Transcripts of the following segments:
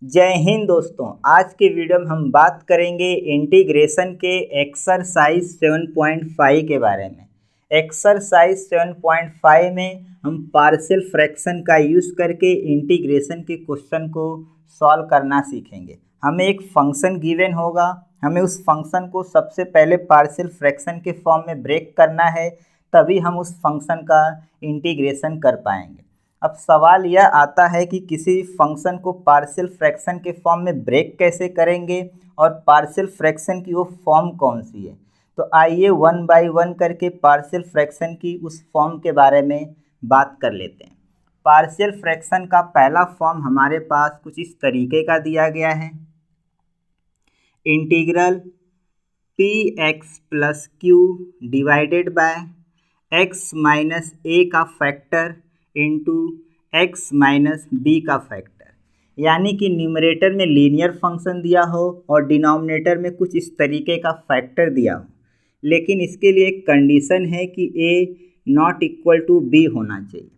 जय हिंद दोस्तों। आज के वीडियो में हम बात करेंगे इंटीग्रेशन के एक्सरसाइज 7.5 के बारे में। एक्सरसाइज 7.5 में हम पार्शियल फ्रैक्शन का यूज़ करके इंटीग्रेशन के क्वेश्चन को सॉल्व करना सीखेंगे। हमें एक फंक्शन गिवन होगा, हमें उस फंक्शन को सबसे पहले पार्शियल फ्रैक्शन के फॉर्म में ब्रेक करना है, तभी हम उस फंक्शन का इंटीग्रेशन कर पाएंगे। अब सवाल यह आता है कि किसी फंक्शन को पार्शियल फ्रैक्शन के फॉर्म में ब्रेक कैसे करेंगे और पार्शियल फ्रैक्शन की वो फॉर्म कौन सी है। तो आइए वन बाय वन करके पार्शियल फ्रैक्शन की उस फॉर्म के बारे में बात कर लेते हैं। पार्शियल फ्रैक्शन का पहला फॉर्म हमारे पास कुछ इस तरीके का दिया गया है। Integral P X plus Q divided by x minus ए का factor into x minus B का फैक्टर। यानी कि न्यूमरेटर में लीनियर फंक्शन दिया हो और डिनोमिनेटर में कुछ इस तरीके का फैक्टर दिया हो, लेकिन इसके लिए एक कंडीशन है कि a not equal to b होना चाहिए।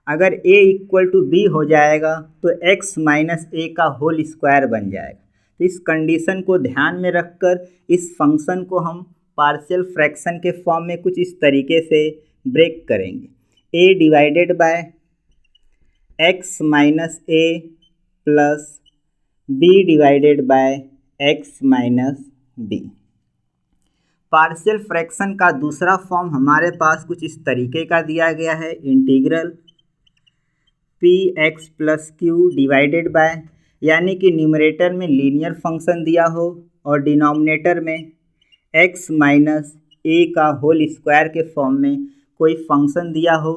अगर a इक्वल टू बी हो जाएगा तो x माइनस ए का होल स्क्वायर बन जाएगा। तो इस कंडीशन को ध्यान में रखकर इस फंक्शन को हम पार्शियल फ्रैक्शन के फॉर्म में कुछ इस तरीके से ब्रेक करेंगे। a divided by x minus A plus B divided by x minus B. Partial fraction का दूसरा फॉर्म हमारे पास कुछ इस तरीके का दिया गया है। Integral P X plus Q divided by, यानी कि न्यूमरेटर में लीनियर फंक्शन दिया हो और डिनोमिनेटर में एक्स माइनस ए का होल स्क्वायर के फॉर्म में कोई फंक्शन दिया हो,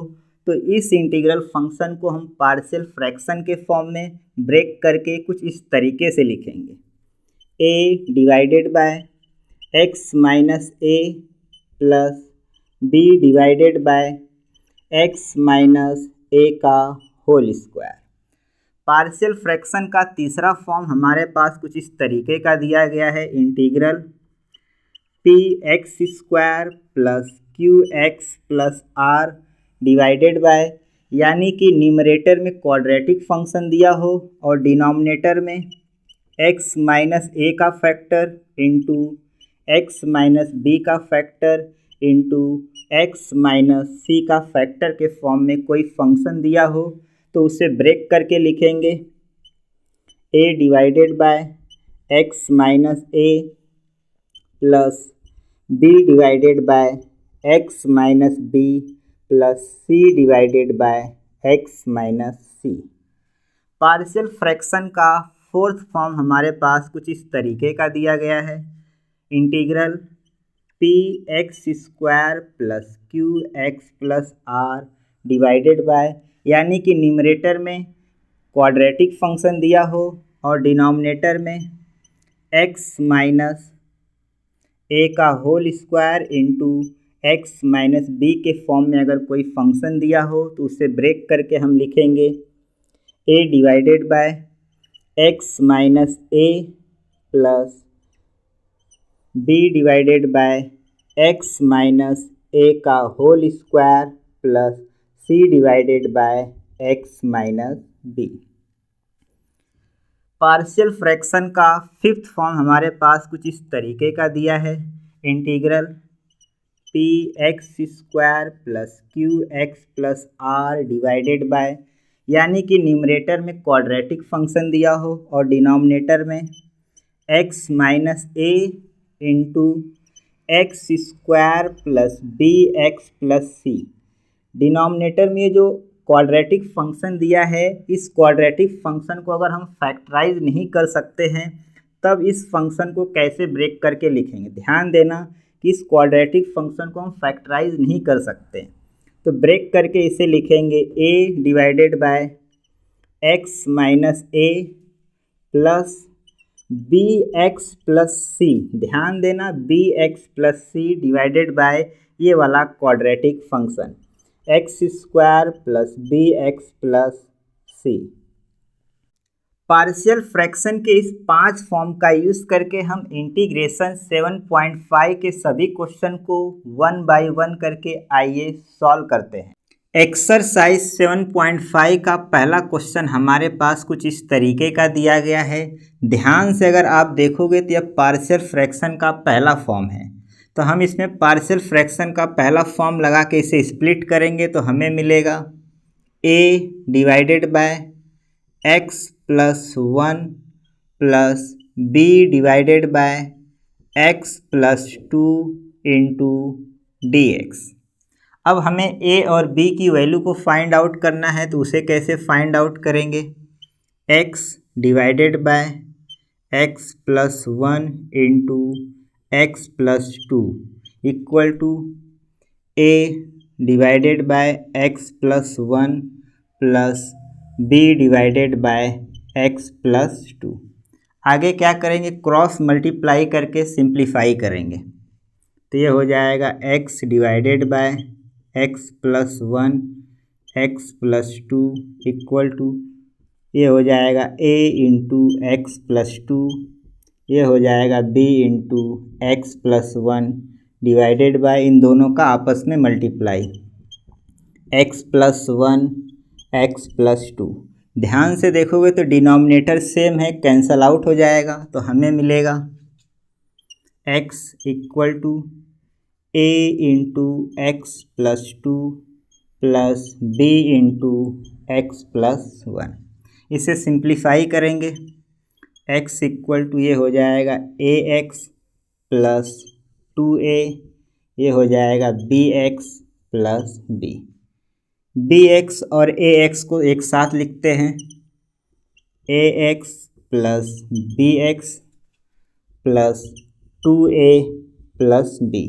तो इस इंटीग्रल फंक्शन को हम पार्शियल फ्रैक्शन के फॉर्म में ब्रेक करके कुछ इस तरीके से लिखेंगे। a divided by x minus A plus B divided by x minus ए का होल स्क्वायर। पार्शियल फ्रैक्शन का तीसरा फॉर्म हमारे पास कुछ इस तरीके का दिया गया है। Integral P x square plus Q x plus are divided by, यानी कि न्यूमरेटर में क्वाड्रेटिक फंक्शन दिया हो और डिनोमिनेटर में x माइनस ए का factor into x minus B का factor into x minus c का फैक्टर के फॉर्म में कोई फंक्शन दिया हो, तो उसे ब्रेक करके लिखेंगे। a divided by x minus A plus B divided by x minus b plus C divided by x minus c. Partial fraction का फोर्थ फॉर्म हमारे पास कुछ इस तरीके का दिया गया है। Integral P x square plus Q x plus are divided by, यानी कि न्यूमरेटर में क्वाड्रेटिक फंक्शन दिया हो और डिनोमिनेटर में एक्स माइनस ए का whole square into x minus b के फॉर्म में अगर कोई फंक्शन दिया हो, तो उसे ब्रेक करके हम लिखेंगे a divided by x minus A plus B divided by x minus ए का whole square plus C divided by x minus B. Partial fraction का फिफ्थ फॉर्म हमारे पास कुछ इस तरीके का दिया है। Integral P x square plus Q x plus are divided by, यानी कि न्यूमरेटर में क्वाड्रेटिक फंक्शन दिया हो और डिनोमिनेटर में X minus A into X square plus B X plus C. Denominator में ये जो क्वाड्रेटिक फंक्शन दिया है, इस क्वाड्रेटिक फंक्शन को अगर हम फैक्टराइज नहीं कर सकते हैं, तब इस फंक्शन को कैसे ब्रेक करके लिखेंगे। ध्यान देना कि इस क्वाड्रेटिक फंक्शन को हम फैक्टराइज नहीं कर सकते, तो ब्रेक करके इसे लिखेंगे a divided by x minus A plus B X plus C. ध्यान देना B X plus C divided by ये वाला quadratic function X square plus B X plus C. Partial fraction के इस 5 फॉर्म का यूज़ करके हम इंटीग्रेशन 7.5 के सभी क्वेश्चन को वन बाय वन करके आइए सॉल्व करते हैं। एक्सरसाइज 7.5 का पहला क्वेश्चन हमारे पास कुछ इस तरीके का दिया गया है। ध्यान से अगर आप देखोगे तो यह पार्शियल फ्रैक्शन का पहला फॉर्म है। तो हम इसमें पार्शियल फ्रैक्शन का पहला फॉर्म लगा के इसे स्प्लिट करेंगे तो हमें मिलेगा a divided by x plus 1 plus b divided by x plus 2 into D x. अब हमें a और b की वैल्यू को फाइंड आउट करना है, तो उसे कैसे फाइंड आउट करेंगे। x divided by x plus 1 into x plus 2 equal to a divided by x plus 1 plus b divided by x plus 2। आगे क्या करेंगे, क्रॉस मल्टीप्लाई करके सिंप्लीफाई करेंगे तो ये हो जाएगा x divided by x plus 1 x plus 2 equal to ये हो जाएगा a इंटू एक्स प्लस 2, ये हो जाएगा b into x plus 1 divided by इन दोनों का आपस में multiply X plus 1 x plus 2। ध्यान से देखोगे तो डिनोमिनेटर सेम है, कैंसल आउट हो जाएगा तो हमें मिलेगा x equal to a into x plus 2 plus b into x plus 1। इसे सिंप्लीफाई करेंगे x इक्वल टू ये हो जाएगा ax प्लस 2a, ये हो जाएगा bx प्लस b। bx और ax को एक साथ लिखते हैं, ax plus bx plus 2a plus b।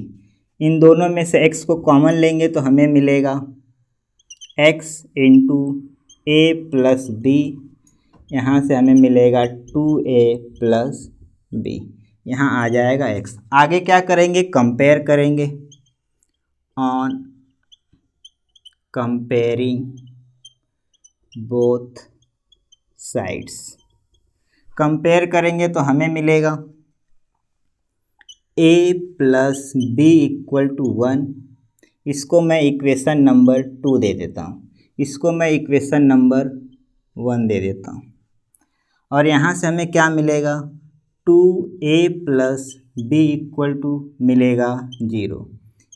इन दोनों में से x को कॉमन लेंगे तो हमें मिलेगा x into a plus b, यहाँ से हमें मिलेगा 2a प्लस b, यहाँ आ जाएगा x। आगे क्या करेंगे, कंपेयर करेंगे। On comparing both sides, compare करेंगे तो हमें मिलेगा a plus B equal to 1। इसको मैं इक्वेशन नंबर 2 दे देता हूँ, इसको मैं इक्वेशन नंबर 1 दे देता हूँ। और यहाँ से हमें क्या मिलेगा, 2a plus B equal to मिलेगा 0।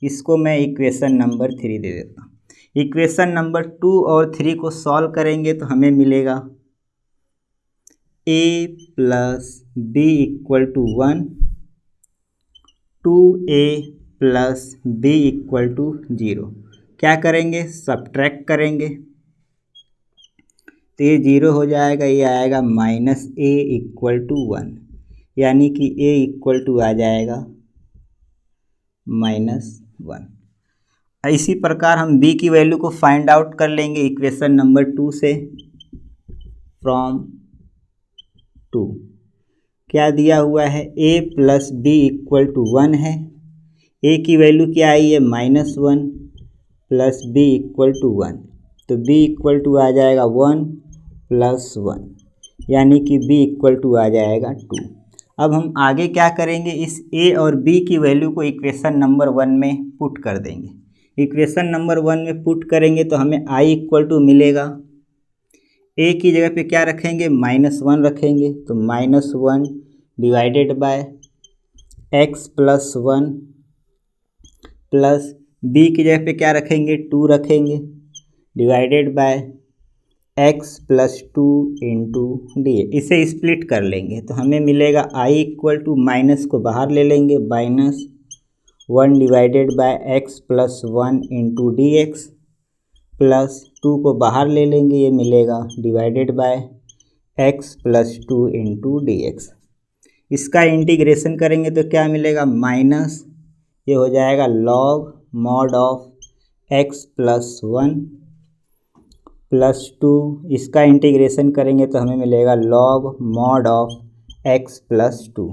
इसको मैं इक्वेशन नंबर 3 दे देता हूँ। इक्वेशन नंबर 2 और 3 को सॉल्व करेंगे तो हमें मिलेगा a plus B equal to 1, 2a plus b equal to 0। क्या करेंगे, सब्ट्रैक्ट करेंगे तो ये 0 हो जाएगा, ये आएगा माइनस a इक्वल टू 1, यानी कि a इक्वल टू आ जाएगा -1। इसी प्रकार हम b की वैल्यू को फाइंड आउट कर लेंगे इक्वेशन नंबर 2 से। फ्रॉम 2 क्या दिया हुआ है, a plus B equal to 1 है, a की वैल्यू क्या आई है -1 प्लस b इक्वल टू 1, तो b इक्वल टू आ जाएगा 1 प्लस 1, यानी कि b इक्वल टू आ जाएगा 2। अब हम आगे क्या करेंगे, इस a और b की वैल्यू को इक्वेशन नंबर 1 में पुट कर देंगे। इक्वेशन नंबर 1 में पुट करेंगे तो हमें i इक्वल टू मिलेगा, a की जगह पे क्या रखेंगे, -1 रखेंगे, तो -1 divided by x plus 1 plus b की जगह पे क्या रखेंगे, 2 रखेंगे, divided by x plus 2 into D. इसे स्प्लिट कर लेंगे तो हमें मिलेगा i इक्वल टू, माइनस को बाहर ले लेंगे, -1 divided by x plus 1 into D x, plus 2 को बाहर ले लेंगे, ये मिलेगा divided by x plus 2 into D x. इसका इंटीग्रेशन करेंगे तो क्या मिलेगा, माइनस ये हो जाएगा log mod of x plus 1 plus 2, इसका इंटीग्रेशन करेंगे तो हमें मिलेगा log mod of x plus 2।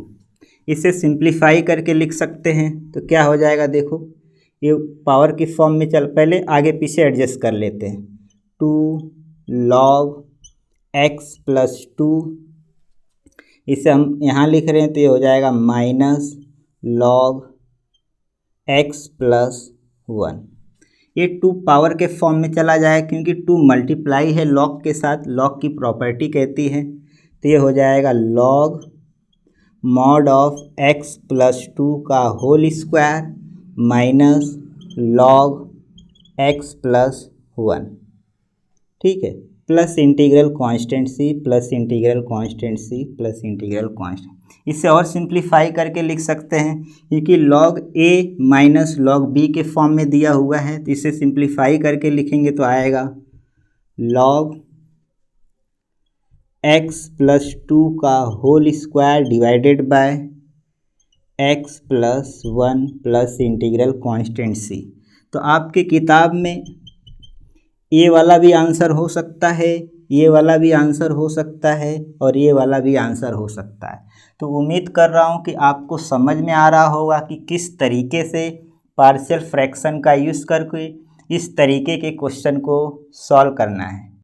इसे सिंप्लीफाई करके लिख सकते हैं तो क्या हो जाएगा, देखो ये पावर की फॉर्म में चल, पहले आगे पीछे एडजस्ट कर लेते हैं। 2 लॉग एक्स प्लस 2, इसे हम यहाँ लिख रहे हैं तो ये हो जाएगा माइनस लॉग एक्स प्लस 1। ये 2 पावर के फॉर्म में चला जाए, क्योंकि 2 मल्टीप्लाई है लॉग के साथ, लॉग की प्रॉपर्टी कहती है। तो ये हो जाएगा log mod of x plus 2 का whole square minus log x plus 1, ठीक है, plus integral constant c plus integral constant c plus integral constant. इससे और सिंप्लीफाई करके लिख सकते हैं, क्योंकि log a minus log b के फॉर्म में दिया हुआ है, तो इसे सिंप्लीफाई करके लिखेंगे तो आएगा log x प्लस 2 का whole square divided by x plus 1 plus integral constant c। तो आपके किताब में ये वाला भी आंसर हो सकता है, ये वाला भी आंसर हो सकता है, और ये वाला भी आंसर हो सकता है। तो उम्मीद कर रहा हूँ कि आपको समझ में आ रहा होगा कि किस तरीके से पार्शियल फ्रैक्शन का यूज़ करके इस तरीके के क्वेश्चन को सॉल्व करना है।